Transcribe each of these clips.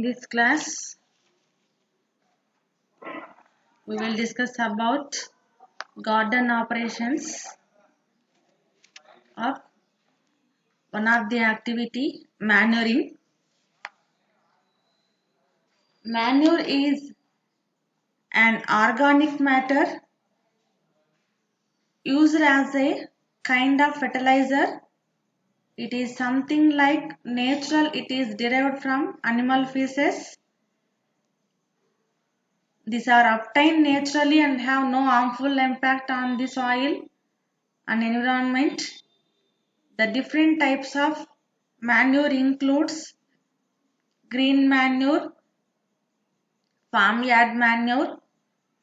this class, we will discuss about garden operations of one of the activity, manuring. Manure is an organic matter used as a kind of fertilizer. It is something like natural. It is derived from animal feces. These are obtained naturally and have no harmful impact on the soil and environment. The different types of manure includes green manure, farmyard manure,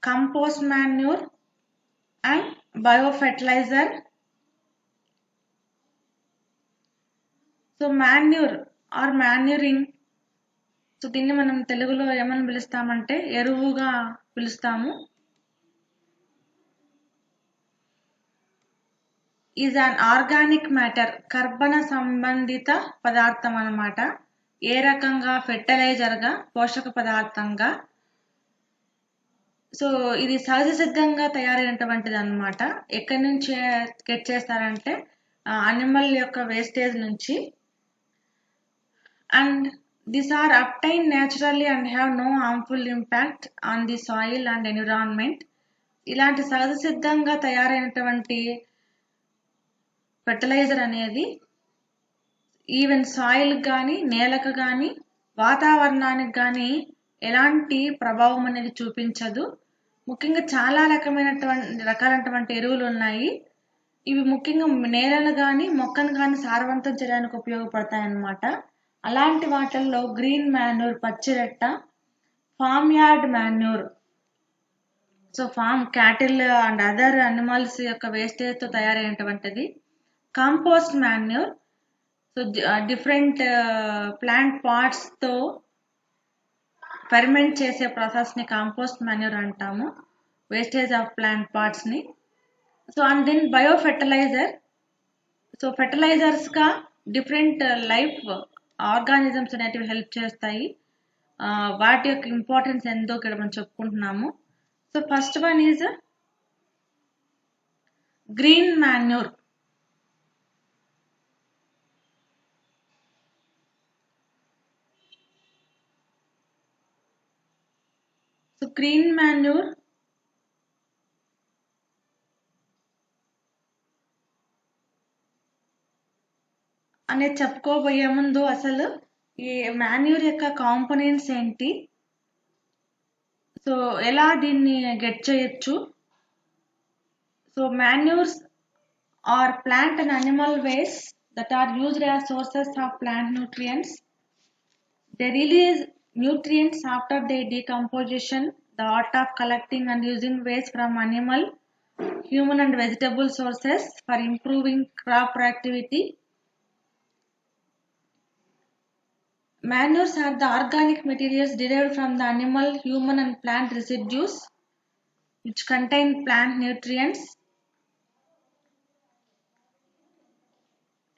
compost manure, and biofertilizer. So manure or manuring, so దీన్ని మనం తెలుగులో ఏమని పిలుస్తామంటే ఎరువుగా పిలుస్తాము. Is an organic matter, కర్బన సంబంధిత పదార్థం అన్నమాట. ఏ రకంగా? ఫెర్టిలైజర్గా, పోషక పదార్థంగా. సో ఇది సహజ సిద్ధంగా తయారైనటువంటిది అన్నమాట. ఎక్కడి నుంచి గెట్ చేస్తారంటే అనిమల్ యొక్క వేస్టేజ్ నుంచి. And these are obtained naturally and have no harmful impact on the soil and environment. ఇలాంటి సహజ సిద్ధంగా తయారైనటువంటి ఫెర్టిలైజర్ అనేది ఈవెన్ సాయిల్ కానీ, నేలకు కానీ, వాతావరణానికి కానీ ఎలాంటి ప్రభావం అనేది చూపించదు. ముఖ్యంగా చాలా రకాలైనటువంటి ఎరువులు ఉన్నాయి. ఇవి ముఖ్యంగా నేలను కానీ, మొక్కను కానీ సారవంతం చేయడానికి ఉపయోగపడతాయి అన్నమాట. అలాంటి వాటిల్లో గ్రీన్ మాన్యూర్, పచ్చిరెట్ట, farm yard manure, so farm cattle and other animals యొక్క వేస్టేజ్తో తయారైనటువంటిది. Compost manure, so different plant పార్ట్స్తో ఫెర్మెంట్ చేసే ప్రాసెస్ని కాంపోస్ట్ మాన్యూర్ అంటాము, వేస్టేజ్ ఆఫ్ ప్లాంట్ పార్ట్స్ని. So and then biofertiliser, so ఫెర్టిలైజర్స్గా డిఫరెంట్ లైఫ్ ఆర్గానిజమ్స్ అనేటివి హెల్ప్ చేస్తాయి. వాటి యొక్క ఇంపార్టెన్స్ ఎంతో ఇక్కడ మనం చెప్పుకుంటున్నాము. So first one is green manure. So green manure అనేది చెప్పుకోబోయే ముందు అసలు ఈ మాన్యూర్ యొక్క కాంపోనెంట్స్ ఏంటి, సో ఎలా దీన్ని గెట్ చేయొచ్చు. So manures are plant and animal waste that are used as sources of plant nutrients. They release nutrients after their decomposition. The art of collecting and using waste from animal, human and vegetable sources for improving crop productivity. Manures are the organic materials derived from the animal, human and plant residues which contain plant nutrients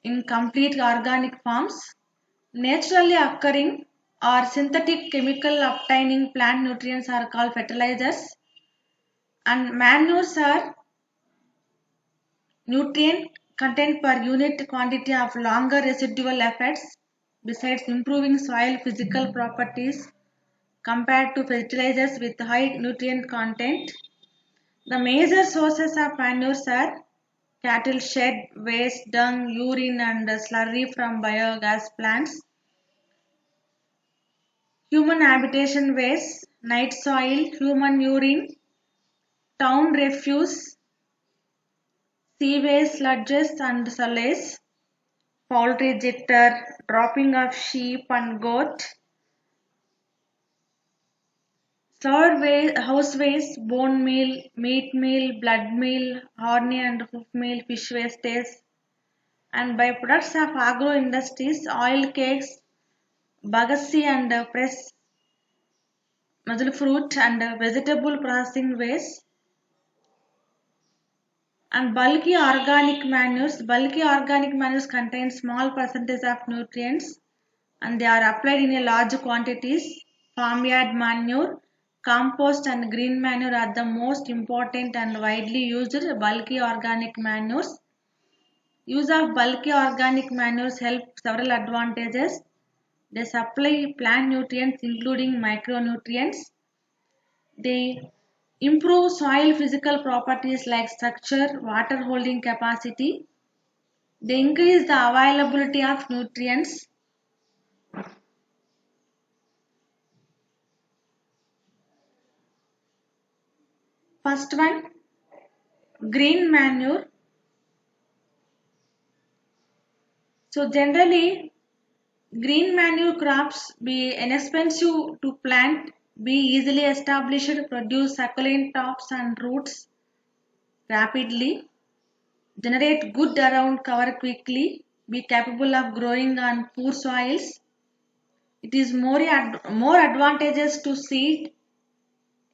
in complete organic forms. Naturally occurring or synthetic chemical obtaining plant nutrients are called fertilizers, and manures are nutrient content per unit quantity of longer residual effects besides improving soil physical properties compared to fertilizers with high nutrient content. The major sources of manures are cattle shed waste, dung, urine and slurry from biogas plants, human habitation waste, night soil, human urine, town refuse, sewage sludges and solace, poultry litter, dropping of sheep and goat, solid waste, house waste, bone meal, meat meal, blood meal, horny and hoof meal, fish wastage, and byproducts of agro industries, oil cakes, bagasse and press muzzle fruit and vegetable processing waste, and bulky organic manures. Bulky organic manures contain small percentage of nutrients and they are applied in a large quantities. Farmyard manure, compost and green manure are the most important and widely used bulky organic manures. Use of bulky organic manures help several advantages. They supply plant nutrients including micronutrients. They improve soil physical properties like structure, water holding capacity. They increase the availability of nutrients. First one, green manure. So generally, green manure crops be inexpensive to plant, be easily established, produce succulent tops and roots rapidly, generate good around cover quickly, be capable of growing on poor soils. It is more advantageous to seed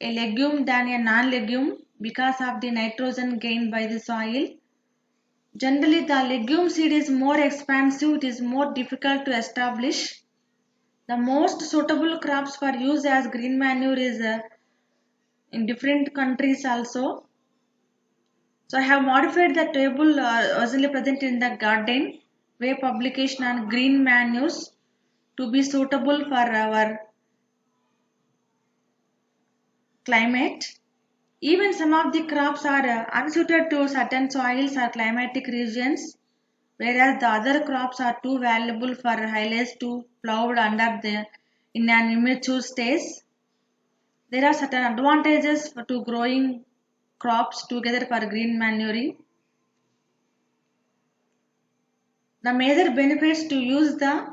a legume than a non-legume because of the nitrogen gained by the soil. Generally, the legume seed is more expensive, it is more difficult to establish. The most suitable crops for use as green manure is in different countries also. So I have modified the table originally present in the garden way publication on green manures to be suitable for our climate. Even some of the crops are unsuited to certain soils or climatic regions, whereas the other crops are too valuable for highlights to plowed under the in an immature stage. There are certain advantages to growing crops together for green manuring. The major benefits to use the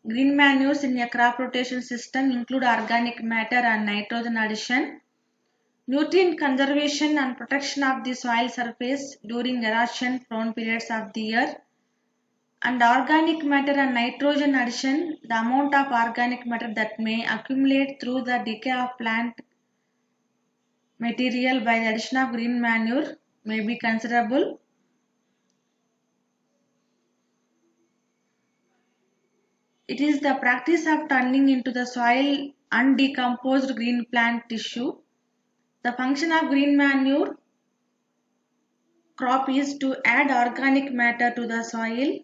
green manures in a crop rotation system include organic matter and nitrogen addition, nutrient conservation and protection of the soil surface during erosion prone periods of the year, and organic matter and nitrogen addition, the amount of organic matter that may accumulate through the decay of plant material by the addition of green manure may be considerable. It is the practice of turning into the soil undecomposed green plant tissue. The function of green manure crop is to add organic matter to the soil.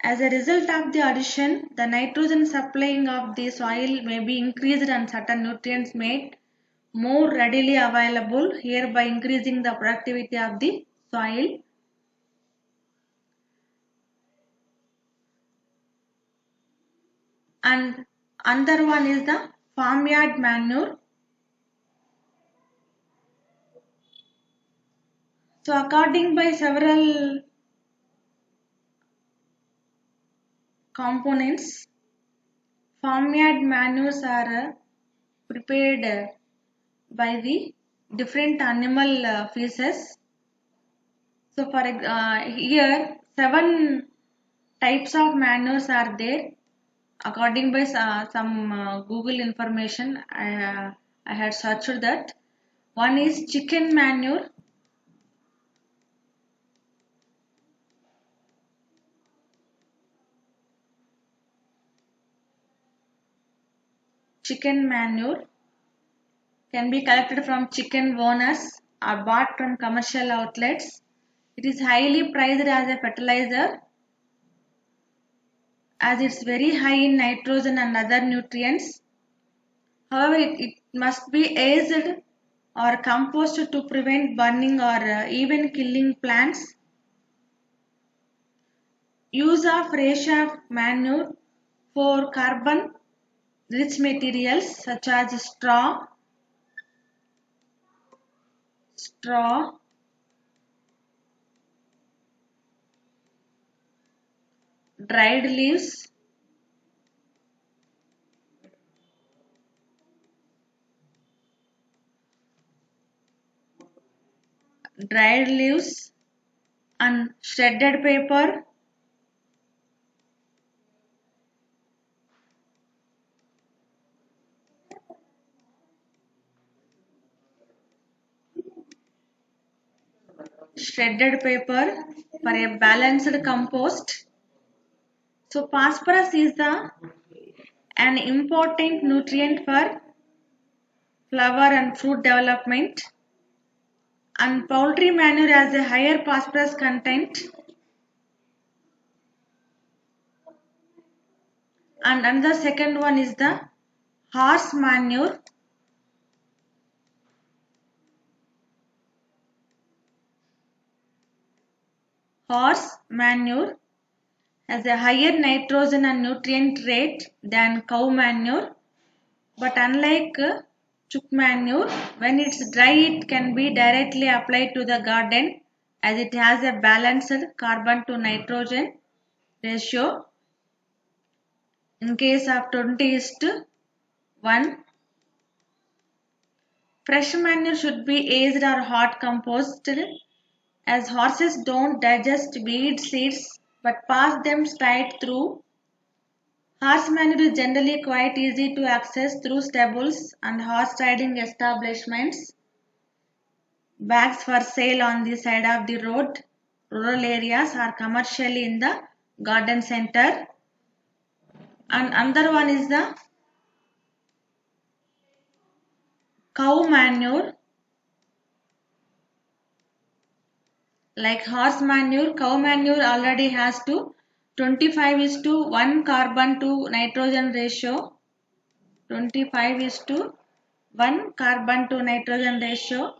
As a result of the addition, the nitrogen supplying of the soil may be increased and certain nutrients made more readily available, hereby increasing the productivity of the soil. And another one is the farmyard manure. So according by several components, farmyard manures are prepared by the different animal feces. So for here 7 types of manures are there according by some Google information. I had searched that. One is chicken manure. Chicken manure can be collected from chicken owners or bought from commercial outlets. It is highly prized as a fertilizer as it's very high in nitrogen and other nutrients. However, it must be aged or composted to prevent burning or even killing plants. Use of ratio of manure for carbon rich materials such as straw, dried leaves, dried leaves and shredded paper. Shredded paper for a balanced compost. So phosphorus is an important nutrient for flower and fruit development, and poultry manure has a higher phosphorus content. And another second one is the horse manure. Horse manure has a higher nitrogen and nutrient rate than cow manure, but unlike chook manure, when it's dry it can be directly applied to the garden as it has a balanced carbon to nitrogen ratio in case of 20:1. Fresh manure should be aged or hot composted as horses don't digest weed seeds but pass them straight through. Horse manure is generally quite easy to access through stables and horse riding establishments. Bags for sale on the side of the road, rural areas or commercially in the garden center. And another one is the cow manure. Like horse manure, cow manure already has to 25:1 carbon to nitrogen ratio. 25:1 carbon to nitrogen ratio.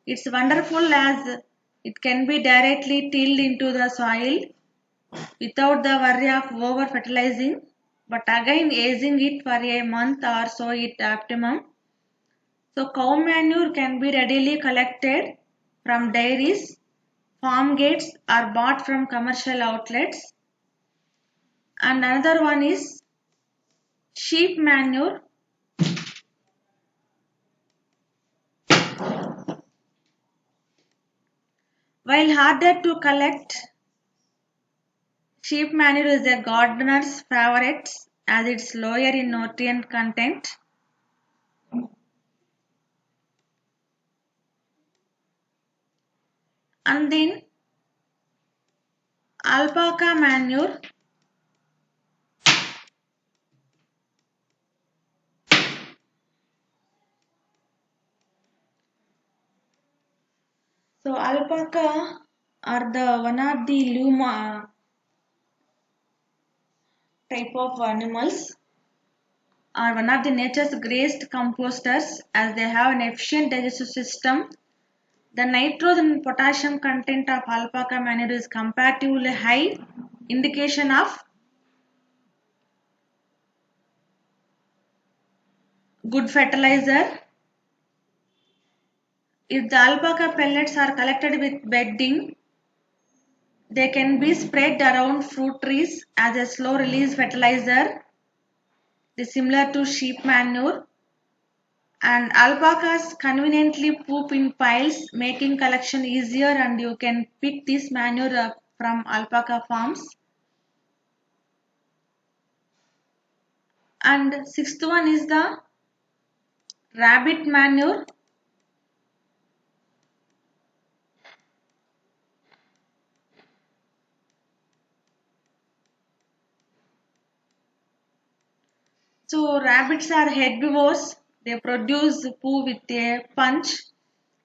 It's wonderful as it can be directly tilled into the soil without the worry of over fertilizing, but again aging it for a month or so at optimum. So cow manure can be readily collected from dairies, farm gates or bought from commercial outlets. And another one is sheep manure. While harder to collect, sheep manure is a gardener's favorite as it's lower in nutrient content. And then alpaca manure. So alpaca are the one of the luma type of animals, are one of the nature's greatest composters as they have an efficient digestive system. The nitrogen and potassium content of alpaca manure is comparatively high, indication of good fertilizer. If the alpaca pellets are collected with bedding, they can be spread around fruit trees as a slow release fertilizer, similar to sheep manure. And alpacas conveniently poop in piles, making collection easier, and you can pick this manure up from alpaca farms. And sixth one is the rabbit manure. So rabbits are herbivores. They produce poo with a punch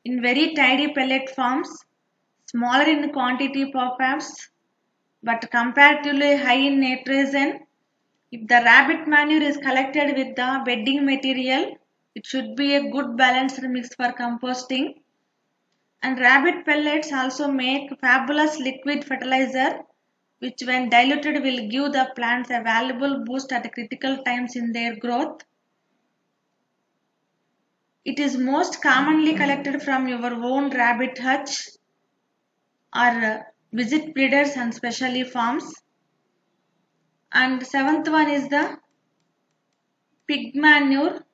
in very tidy pellet forms, smaller in quantity perhaps, but comparatively high in nitrogen. If the rabbit manure is collected with the bedding material, it should be a good balanced mix for composting. And rabbit pellets also make fabulous liquid fertilizer, which when diluted will give the plants a valuable boost at critical times in their growth. It is most commonly collected from your own rabbit hutch or visit breeders and specialty farms. And seventh one is the pig manure.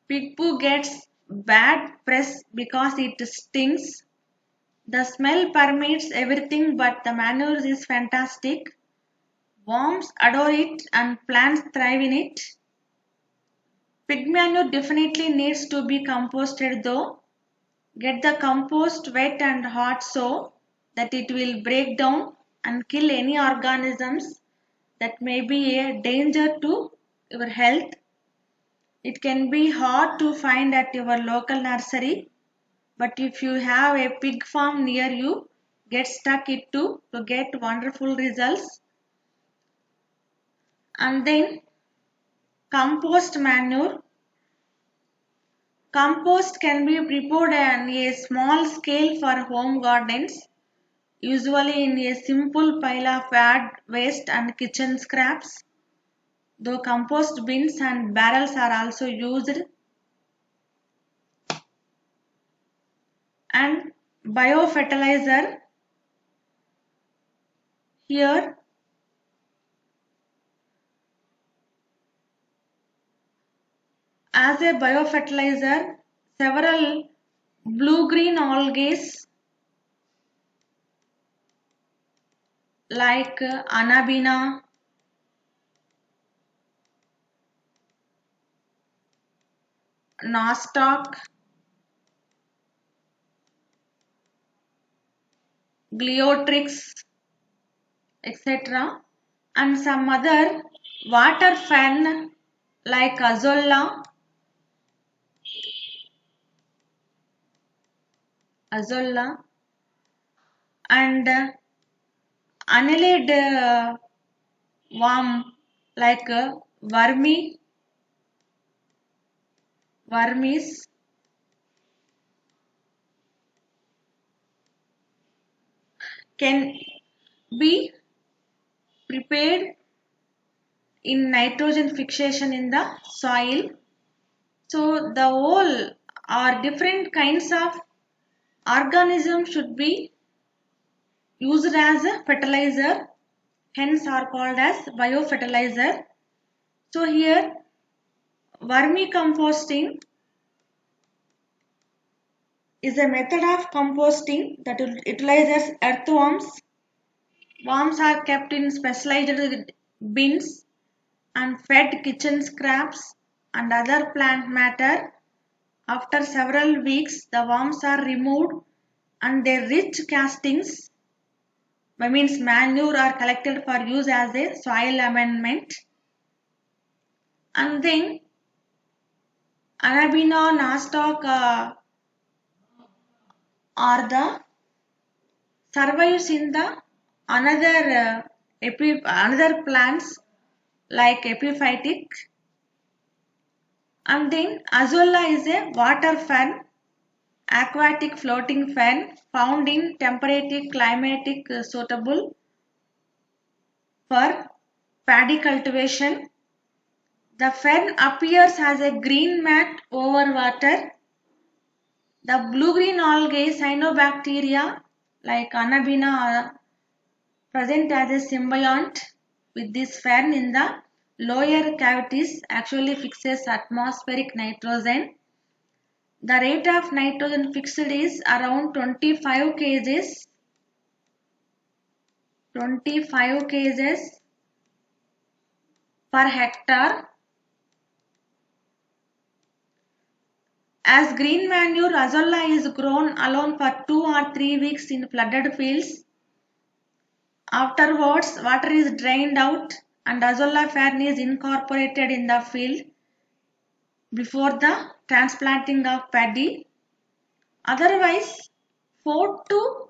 Pig poo gets bad press because it stinks. The smell permeates everything, but the manure is fantastic. Worms adore it and plants thrive in it. Pig manure definitely needs to be composted though. Get the compost wet and hot so that it will break down and kill any organisms that may be a danger to your health. It can be hard to find at your local nursery, but if you have a pig farm near you, get stuck it to get wonderful results. And then compost manure. Compost can be prepared on a small scale for home gardens, usually in a simple pile of yard waste and kitchen scraps, though compost bins and barrels are also used. And biofertilizer. Here, as a biofertilizer, several blue-green algae like Anabina, nostoc, Gliotrix, etc. and some other water fern like azolla and annelid worm like wormies can be prepared in nitrogen fixation in the soil. So the whole or different kinds of organisms should be used as a fertilizer, hence are called as biofertilizer. So here vermicomposting is a method of composting that utilizes earthworms. Worms are kept in specialized bins and fed kitchen scraps and other plant matter. After several weeks, the worms are removed and their rich castings, by means manure, are collected for use as a soil amendment. And then Anabina, nostoc are the survives in the another plants like epiphytic. And then azolla is a water fern, aquatic floating fern found in temperate climatic suitable for paddy cultivation. The fern appears as a green mat over water. The blue-green algae cyanobacteria like Anabina are present as a symbiont with this fern in the lower cavities, actually fixes atmospheric nitrogen. The rate of nitrogen fixed is around 25 kgs per hectare. As green manure, azolla is grown alone for 2 or 3 weeks in flooded fields. Afterwards, water is drained out and azolla fern is incorporated in the field before the transplanting of paddy. Otherwise, 4 to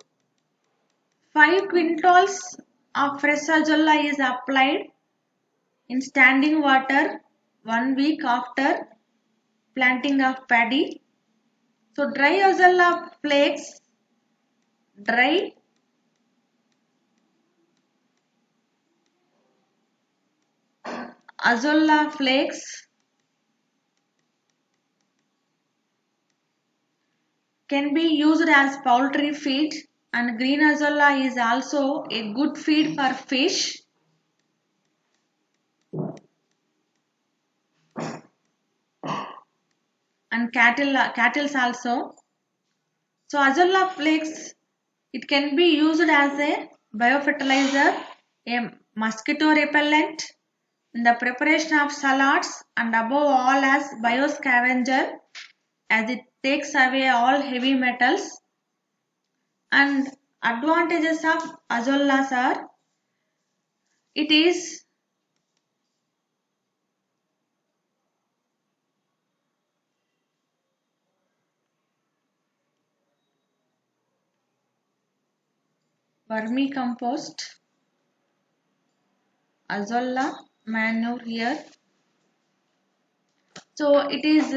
5 quintals of fresh azolla is applied in standing water 1 week after planting of paddy. So dry azolla flakes, dry azolla flakes can be used as poultry feed, and green azolla is also a good feed for fish. And cattle also. So azolla flakes, it can be used as a biofertilizer, a mosquito repellent, in the preparation of salads, and above all as bioscavenger, as it takes away all heavy metals. And Advantages of azolas are, it is vermicompost, azolla manure here. So it is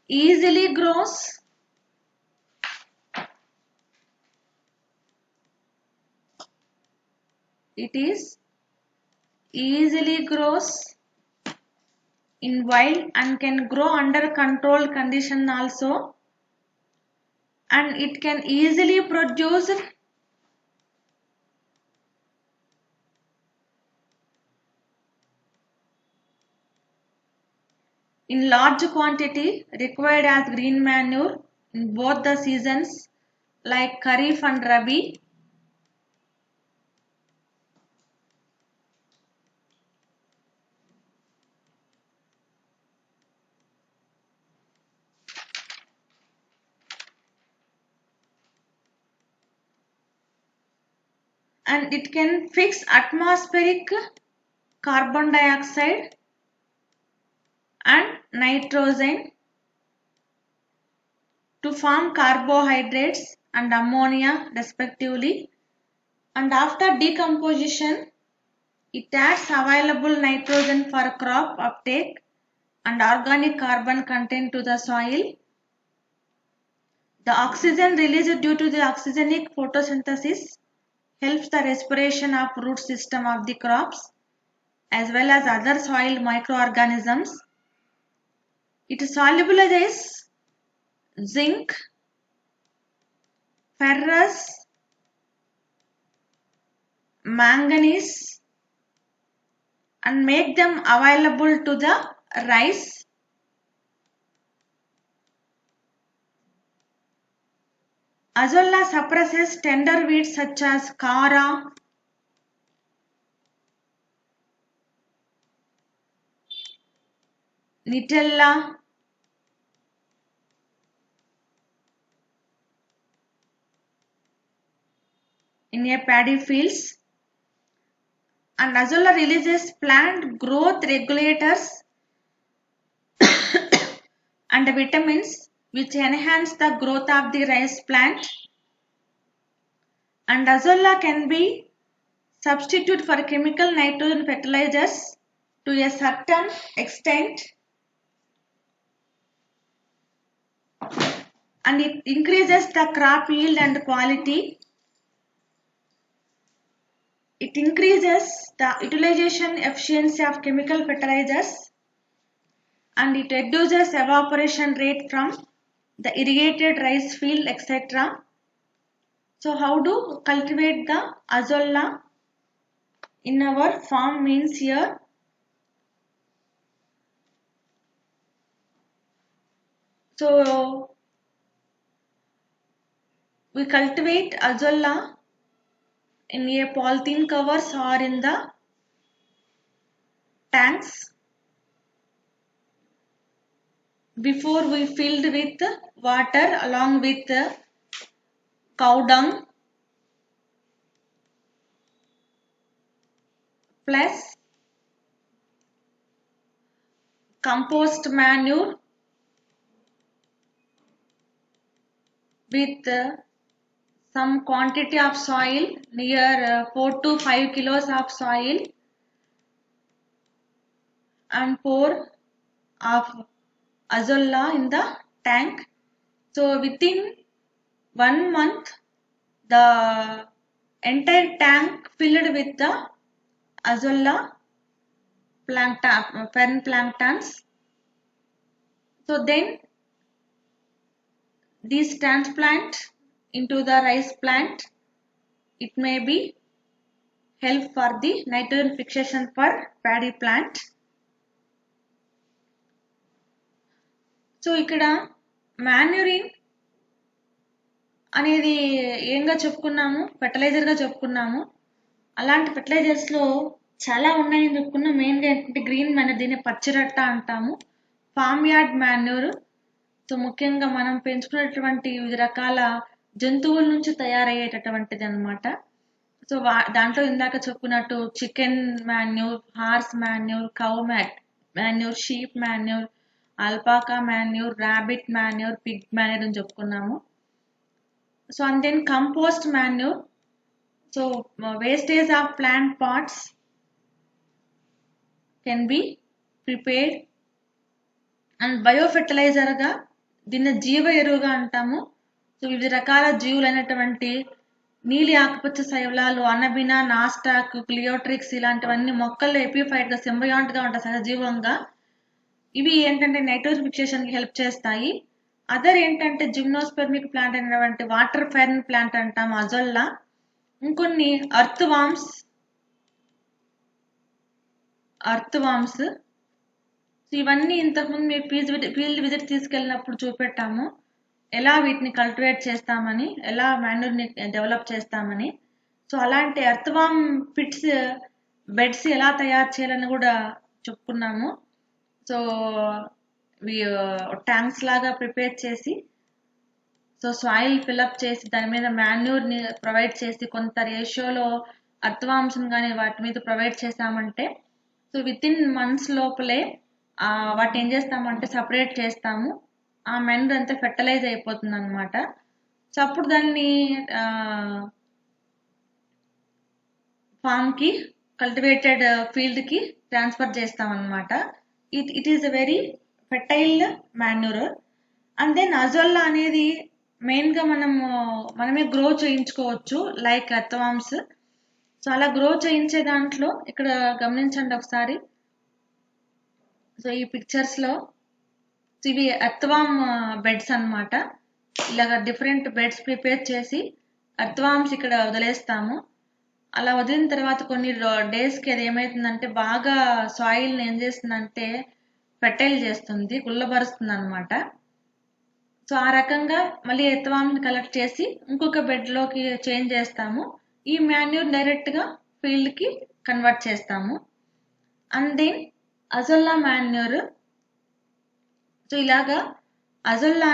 easily grows. It is easily grows in wild and can grow under controlled condition also, and it can easily produce in large quantity required as green manure in both the seasons like Kharif and Rabi. And it can fix atmospheric carbon dioxide and nitrogen to form carbohydrates and ammonia respectively, and after decomposition it adds available nitrogen for crop uptake and organic carbon content to the soil. The oxygen released due to the oxygenic photosynthesis helps the respiration of root system of the crops as well as other soil microorganisms. It solubilizes zinc, ferrous, manganese and make them available to the rice. Azolla suppresses tender weeds such as Kara, Nitella, in a paddy fields, and azolla releases plant growth regulators and vitamins which enhance the growth of the rice plant, and azolla can be substituted for chemical nitrogen fertilizers to a certain extent, and it increases the crop yield and quality. It increases the utilization efficiency of chemical fertilizers and it reduces evaporation rate from the irrigated rice field, etc. So how to cultivate the azolla in our farm means here. So we cultivate azolla in a polythene covers or in the tanks before we filled with water along with cow dung plus compost manure with some quantity of soil near 4 to 5 kilos of soil and pour of azolla in the tank. So within 1 month the entire tank filled with the azolla plankton, fern planktons. So then these transplant into the rice plant, it may be help for the nitrogen fixation for paddy plant. So ఇక్కడ మాన్యూరింగ్ అనేది ఏంగా చెప్పుకున్నాము, ఫెర్టిలైజర్గా చెప్పుకున్నాము. అలాంటి ఫెర్టిలైజర్స్లో చాలా ఉన్నాయని చెప్పుకున్నాం. మెయిన్గా ఏంటంటే గ్రీన్ మాన్యూర్, దీన్ని పచ్చిరట్ట అంటాము. ఫామ్ యార్డ్ మాన్యూర్, సో ముఖ్యంగా మనం పెంచుకున్నటువంటి వివిధ రకాల జంతువుల నుంచి తయారయ్యేటటువంటిది అనమాట. సో దాంట్లో ఇందాక చెప్పుకున్నట్టు chicken manure, horse manure, cow manure, sheep manure, alpaca manure, rabbit manure, pig manure అని చెప్పుకున్నాము. So and then compost manure. So wastage of plant parts can be prepared and biofertiliser గా దీన్ని జీవ ఎరువుగా అంటాము. సో వివిధ రకాల జీవులైనటువంటి నీలి ఆకుపచ్చ శైవలాలు, అనబినా, నాస్టాక్, క్లియోట్రిక్స్ ఇలాంటివన్నీ మొక్కల్లో ఎపిఫైట్ గా సింబయాంట్ గా ఉంటాయి సహజీవంగా. ఇవి ఏంటంటే నైట్రోజన్ ఫిక్సేషన్ కి హెల్ప్ చేస్తాయి. అదర్ ఏంటంటే జిమ్నోస్పెర్మిక్ ప్లాంట్ అనేటువంటి వాటర్ ఫెర్న్ ప్లాంట్ అంటాం, అజొల్లా. ఇంకొన్ని అర్త్ వామ్స్. ఇవన్నీ ఇంతకుముందు మీరు ఫీల్డ్ విజిట్ తీసుకెళ్ళినప్పుడు చూపెట్టాము, ఎలా వీటిని కల్టివేట్ చేస్తామని, ఎలా మాన్యూర్ని డెవలప్ చేస్తామని. సో అలాంటి అర్త్వామ్ పిట్స్ బెడ్స్ ఎలా తయారు చేయాలని కూడా చెప్పుకున్నాము. సో ట్యాంక్స్ లాగా ప్రిపేర్ చేసి, సో సాయిల్ ఫిల్అప్ చేసి దాని మీద మాన్యూర్ని ప్రొవైడ్ చేసి కొంత రేషియోలో అర్త్వామ్స్ని కానీ వాటి మీద ప్రొవైడ్ చేసామంటే, సో విత్ ఇన్ మంత్స్ లోపలే వాటిని ఏం చేస్తామంటే సపరేట్ చేస్తాము. ఆ మెనూర్ అంతా ఫెర్టిలైజ్ అయిపోతుంది అనమాట. సో అప్పుడు దాన్ని ఫామ్కి, కల్టివేటెడ్ ఫీల్డ్కి ట్రాన్స్ఫర్ చేస్తాం అనమాట. It is a very fertile manure. And then azolla అనేది మెయిన్గా మనమే గ్రో చేయించుకోవచ్చు లైక్ అర్త్వామ్స్. సో అలా గ్రో చేయించే దాంట్లో ఇక్కడ గమనించండి ఒకసారి. సో ఈ పిక్చర్స్లో ఇవి అర్త్వామ్ బెడ్స్ అనమాట. ఇలాగ డిఫరెంట్ బెడ్స్ ప్రిపేర్ చేసి అర్త్వామ్స్ ఇక్కడ వదిలేస్తాము. అలా వదిలిన తర్వాత కొన్ని డేస్కి అది ఏమవుతుందంటే బాగా సాయిల్ని ఏం చేస్తుందంటే ఫెర్టైల్ చేస్తుంది, గుల్లబరుస్తుంది అనమాట. సో ఆ రకంగా మళ్ళీ ఎర్త్వామ్ని కలెక్ట్ చేసి ఇంకొక బెడ్లోకి చేంజ్ చేస్తాము. ఈ మాన్యూర్ డైరెక్ట్గా ఫీల్డ్కి కన్వర్ట్ చేస్తాము. And then azolla manure. So ఇలాగా అజొల్లా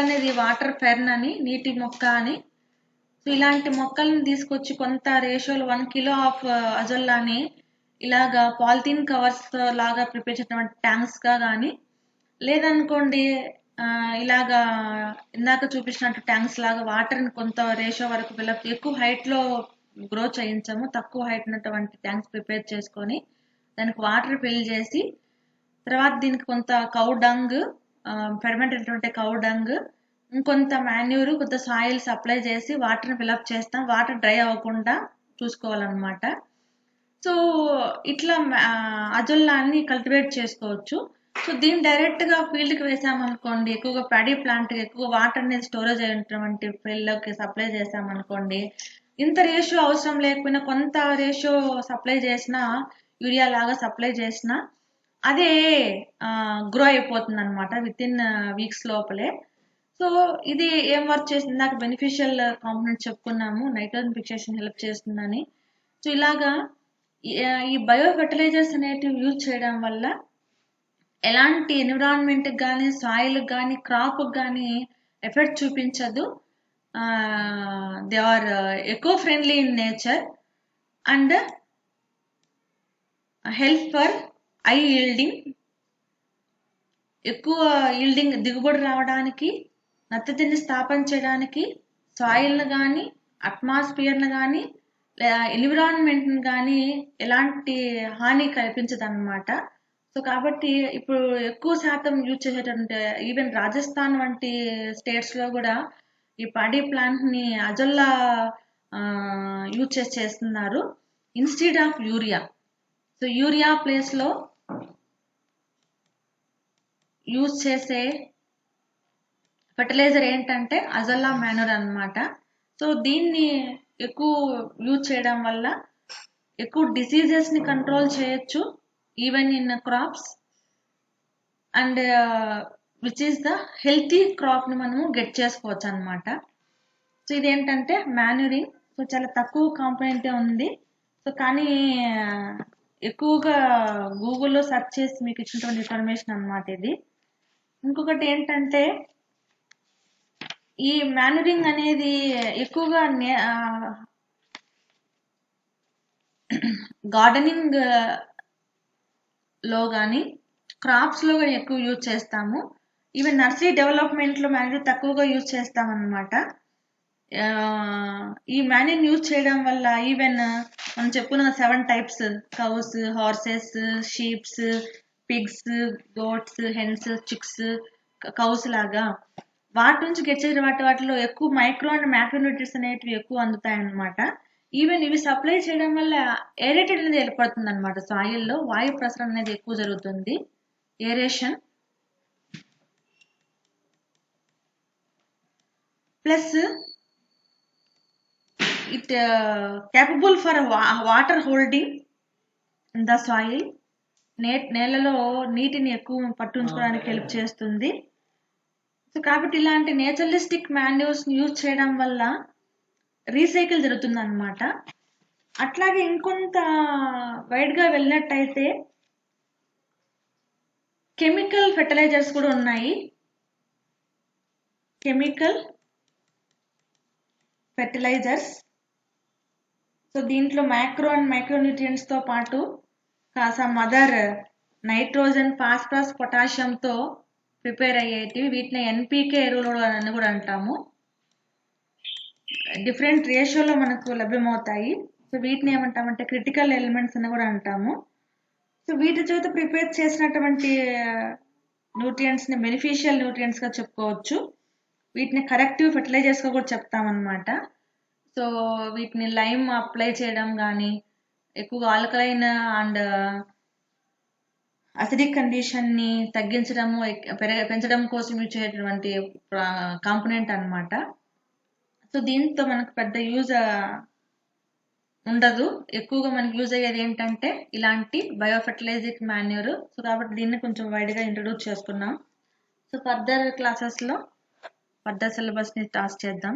అనేది వాటర్ ఫెర్న్ అని, నీటి మొక్క అని. సో ఇలాంటి మొక్కలను తీసుకొచ్చి కొంత రేషియోలో 1 కిలో ఆఫ్ అజొల్లాని ఇలాగా పాలిథీన్ కవర్స్ లాగా ప్రిపేర్ చేసినటువంటి ట్యాంక్స్గా కానీ, లేదనుకోండి ఇలాగా ఇందాక చూపించినట్టు ట్యాంక్స్ లాగా వాటర్ని కొంత రేషియో వరకు ఫిల్అప్, ఎక్కువ హైట్లో గ్రో చేయించము, తక్కువ హైట్ ఉన్నటువంటి ట్యాంక్స్ ప్రిపేర్ చేసుకొని దానికి వాటర్ ఫిల్ చేసి, తర్వాత దీనికి కొంత కౌ డంగ్, ఫెర్మెంట్ అయినటువంటి కౌ డంగ్, ఇంకొంత మాన్యూర్, కొంత సాయిల్ సప్లై చేసి వాటర్ని ఫిల్అప్ చేస్తాం. వాటర్ డ్రై అవ్వకుండా చూసుకోవాలన్నమాట. సో ఇట్లా అజొల్లాన్ని కల్టివేట్ చేసుకోవచ్చు. సో దీన్ని డైరెక్ట్గా ఫీల్డ్కి వేసామనుకోండి, ఎక్కువగా ప్యాడీ ప్లాంట్ ఎక్కువ వాటర్ అనేది స్టోరేజ్ అయినటువంటి ఫీల్డ్లోకి సప్లై చేసామనుకోండి, ఇంత రేషియో అవసరం లేకపోయినా కొంత రేషియో సప్లై చేసినా, యూరియా లాగా సప్లై చేసినా అదే గ్రో అయిపోతుంది అనమాట విత్ ఇన్ వీక్స్ లోపలే. సో ఇది ఏం వర్క్ చేస్తుంది, నాకు బెనిఫిషియల్ కాంపోనెంట్ చెప్పుకున్నాము, నైట్రోజన్ ఫిక్సేషన్ హెల్ప్ చేస్తుందని. సో ఇలాగా ఈ బయో ఫెర్టిలైజర్స్ అనేటివి యూజ్ చేయడం వల్ల ఎలాంటి ఎన్విరాన్మెంట్కి కానీ, సాయిల్కి కానీ, క్రాప్కి కానీ ఎఫెక్ట్ చూపించదు. They are eco friendly in nature and help for high yielding. ఎక్కువ ఈల్డింగ్ దిగుబడి రావడానికి, నత్తతిని స్థాపన చేయడానికి సాయిల్ని కానీ, అట్మాస్ఫియర్ని కానీ, ఎన్విరాన్మెంట్ని కానీ ఎలాంటి హాని కల్పించదు అనమాట. సో కాబట్టి ఇప్పుడు ఎక్కువ శాతం యూజ్ చేసేటటువంటి ఈవెన్ రాజస్థాన్ వంటి స్టేట్స్లో కూడా ఈ పాడీ ప్లాంట్ని అజొల్లా యూజ్ చేస్తున్నారు instead of urea. So urea ప్లేస్లో యూజ్ చేసే ఫర్టిలైజర్ ఏంటంటే అజొల్లా మాన్యూర్ అనమాట. సో దీన్ని ఎక్కువ యూజ్ చేయడం వల్ల ఎక్కువ డిసీజెస్ని కంట్రోల్ చేయొచ్చు even in crops, and which is the healthy క్రాప్ని మనము గెట్ చేసుకోవచ్చు అనమాట. సో ఇదేంటంటే మాన్యూరింగ్. సో చాలా తక్కువ కాంపోనెంటే ఉంది. సో కానీ ఎక్కువగా గూగుల్లో సెర్చ్ చేసి మీకు ఇచ్చినటువంటి ఇన్ఫర్మేషన్ అనమాట ఇది. ఇంకొకటి ఏంటంటే ఈ మాన్యూరింగ్ అనేది ఎక్కువగా గార్డెనింగ్ లో కానీ క్రాప్స్ లో కానీ ఎక్కువ యూజ్ చేస్తాము. ఈవెన్ నర్సరీ డెవలప్మెంట్ లో మాన్యూర్ తక్కువగా యూజ్ చేస్తాం అన్నమాట. ఈ మాన్యూర్ యూజ్ చేయడం వల్ల ఈవెన్ మనం చెప్పుకున్న 7 types cows, horses, sheeps, pigs, goats, hence, chicks, cows లాగా వాటి నుంచి గెట్ చేసిన వాటిలో ఎక్కువ మైక్రో అండ్ మ్యాక్రో న్యూట్రియంట్స్ అనేటివి ఎక్కువ అందుతాయి అన్నమాట. ఈవెన్ ఇవి సప్లై చేయడం వల్ల ఏరేటెడ్ అనేది ఏర్పడుతుంది అనమాట. సాయిల్లో వాయు ప్రసరణ అనేది ఎక్కువ జరుగుతుంది, aeration. Plus it capable for water holding in the soil. నేలలో నీటిని ఎక్కువ పట్టుంచుకోవడానికి హెల్ప్ చేస్తుంది. సో కాబట్టి ఇలాంటి నేచురలిస్టిక్ మాన్యూర్స్ యూజ్ చేయడం వల్ల రీసైకిల్ జరుగుతుంది అనమాట. అట్లాగే ఇంకొంత వైడ్గా వెళ్ళినట్టయితే కెమికల్ ఫెర్టిలైజర్స్ కూడా ఉన్నాయి. కెమికల్ ఫెర్టిలైజర్స్, సో దీంట్లో మ్యాక్రో అండ్ మైక్రో న్యూట్రియంట్స్ తో పాటు సమ్ అదర్ నైట్రోజన్, ఫాస్ఫరస్, పొటాషియంతో ప్రిపేర్ అయ్యేటివి, వీటిని ఎన్పికే ఎరువులు అని కూడా అంటాము. డిఫరెంట్ రేషియోలో మనకు లభ్యమవుతాయి. సో వీటిని ఏమంటామంటే క్రిటికల్ ఎలిమెంట్స్ అని కూడా అంటాము. సో వీటి చేత ప్రిపేర్ చేసినటువంటి న్యూట్రియంట్స్ ని బెనిఫిషియల్ న్యూట్రియంట్స్ గా చెప్పుకోవచ్చు. వీటిని కరెక్టివ్ ఫెర్టిలైజర్స్ గా కూడా చెప్తామన్నమాట. సో వీటిని లైమ్ అప్లై చేయడం కానీ, ఎక్కువగా ఆల్కలైన్ అండ్ అసిడిక్ కండిషన్ ని తగ్గించడము, పెంచడం కోసం యూజ్ చేసేటువంటి కాంపోనెంట్ అన్నమాట. సో దీంతో మనకు పెద్ద యూజ్ ఉండదు. ఎక్కువగా మనకి యూజ్ అయ్యేది ఏంటంటే ఇలాంటి బయోఫెర్టిలైజింగ్ మాన్యూర్. సో కాబట్టి దీన్ని కొంచెం వైడ్గా ఇంట్రొడ్యూస్ చేసుకున్నాం. సో ఫర్దర్ క్లాసెస్లో ఫర్దర్ సిలబస్ని స్టార్ట్ చేద్దాం.